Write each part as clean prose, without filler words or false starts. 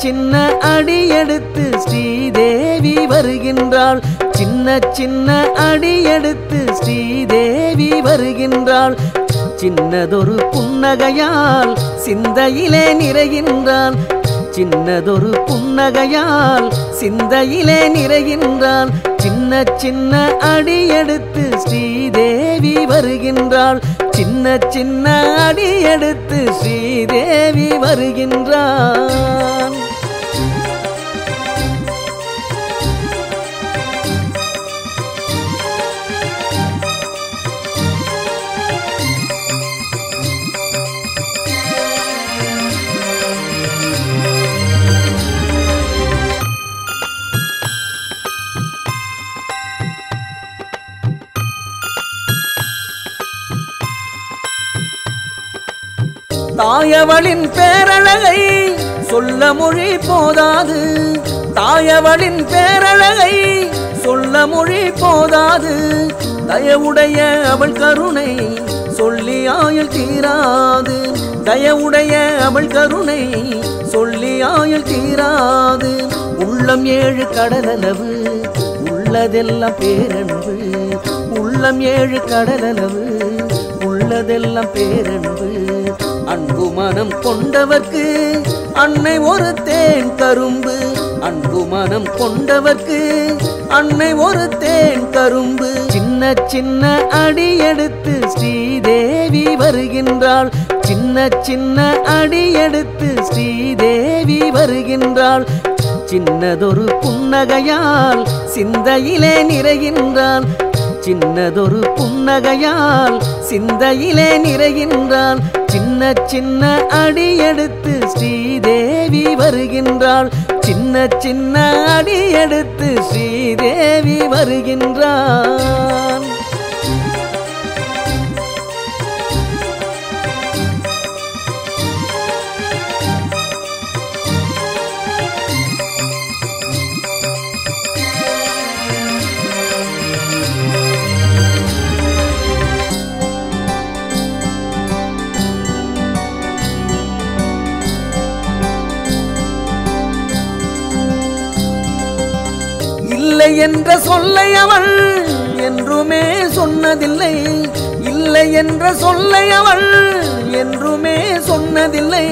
சின்ன அடி எடுத்து ஸ்ரீதேவி வருகின்றாள். சின்ன சின்ன அடி எடுத்து ஸ்ரீதேவி வருகின்றாள். சின்னதொரு புன்னகையால் சிந்தையிலே நிறைகின்றாள். சின்னதொரு புன்னகையால் சிந்தையிலே நிறைகின்றாள். சின்ன சின்ன அடி எடுத்து ஸ்ரீதேவி வருகின்றாள். சின்ன சின்ன அடி எடுத்து ஸ்ரீதேவி வருகின்றாள். தாயவளின் பேரழகை சொல்ல மொழி போதாது. தாயவளின் பேரழகை சொல்ல மொழி போதாது. தயவுடைய அவள் கருணை சொல்லி ஆயுள் தீராது. தயவுடைய அவள் கருணை சொல்லி ஆயுள் தீராது. உள்ளம் 7 கடலளவு உள்ளதெல்லாம் பேரன்பு. உள்ளம் 7 கடலளவு உள்ளதெல்லாம் பேரன்பு. அன்பு மனம் கொண்டவர்க்கு அன்னை ஒரு தேன் கரும்பு. அன்பு மனம் கொண்டவர்க்கு அன்னை ஒரு தேன் கரும்பு. சின்ன சின்ன அடி எடுத்து ஸ்ரீதேவி வருகின்றாள். சின்ன சின்ன அடி எடுத்து ஸ்ரீதேவி வருகின்றாள். சின்னதொரு புன்னகையால் சிந்தையிலே நிறைகின்றாள். சின்னதொரு புன்னகையால் சிந்தையிலே நிறைகின்றாள். சின்ன சின்ன அடி எடுத்து ஸ்ரீதேவி வருகின்றாள். சின்ன சின்ன அடி எடுத்து ஸ்ரீதேவி வருகின்றாள். இல்லை என்ற சொல்லை அவள் என்றுமே சொன்னதில்லை. இல்லை என்ற சொல்லை அவள் என்றுமே சொன்னதில்லை.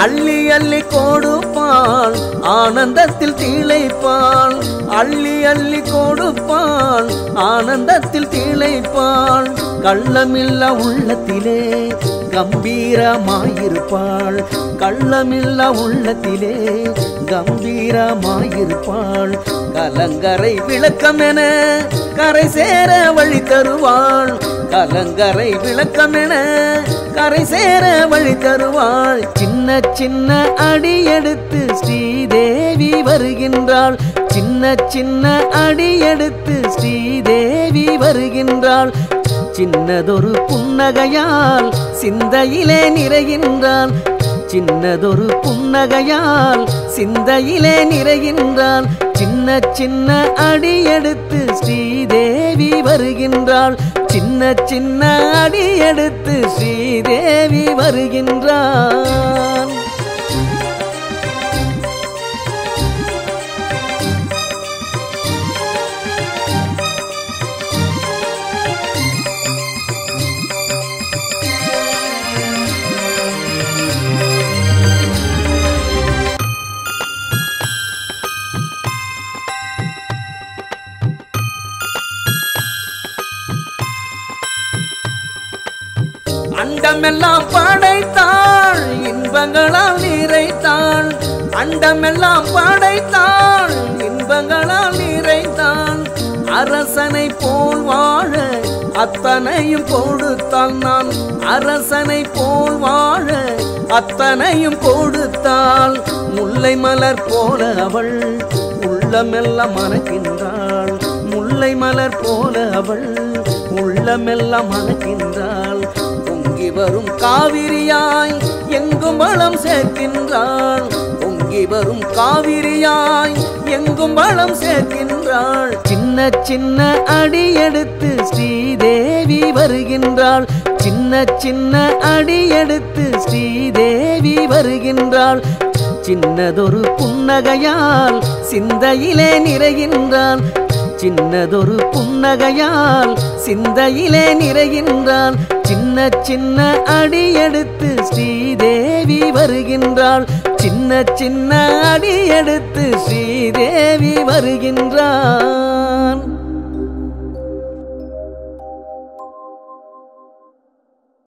அள்ளி அள்ளி கொடுப்பாள் ஆனந்தத்தில் திளைப்பாள். அள்ளி அள்ளி கொடுப்பாள் ஆனந்தத்தில் திளைப்பாள். கள்ளமில்லா உள்ளத்திலே கம்பீரமாயிருப்பாள். கள்ளமில்லா உள்ளத்திலே கம்பீரமாயிருப்பாள். கலங்கரை விளக்கமென கரை சேர வழி தருவாள். கலங்கரை விளக்கமென கரை சேர வழி தருவாள். சின்ன சின்ன அடி எடுத்து ஸ்ரீதேவி வருகின்றாள். சின்ன சின்ன அடி எடுத்து ஸ்ரீதேவி வருகின்றாள். சின்னதொரு புன்னகையால் சிந்தையிலே நிறைகின்றாள். சின்னதொரு புன்னகையால் சிந்தையிலே நிறைகின்றாள். சின்ன சின்ன அடி எடுத்து ஸ்ரீதேவி வருகின்றாள். சின்ன சின்ன அடி எடுத்து ஸ்ரீதேவி வருகின்றாள். அண்டமெல்லாம் படைத்தாள் இன்பங்களால் நிறைத்தாள். அண்டமெல்லாம் படைத்தாள் இன்பங்களால் நிறைத்தாள். அரசனை போல் வாழ அத்தனையும் கொடுத்தாள். நான் அரசனை போல் வாழ அத்தனையும் கொடுத்தாள். முல்லை மலர் போல அவள் உள்ளமெல்லாம் மணக்கின்றாள். முல்லை மலர் போல அவள் உள்ளமெல்லாம் மணக்கின்றாள். பொங்கி வரும் காவிரியாய் எங்கும் வளம் சேர்க்கின்றாள். பொங்கி வரும் காவிரியாய் எங்கும் வளம் சேர்க்கின்றாள். சின்ன சின்ன அடி எடுத்து ஸ்ரீதேவி வருகின்றாள். சின்ன சின்ன அடி எடுத்து ஸ்ரீதேவி வருகின்றாள். சின்னதொரு புன்னகையால் சிந்தையிலே நிறைகின்றாள் சின்னதொரு புன்னகையால் சிந்தையிலே நிறைகின்றாள் சின்ன சின்ன அடியெடுத்து ஸ்ரீதேவி வருகின்றாள் சின்ன சின்ன அடியெடுத்து ஸ்ரீதேவி வருகின்றாள்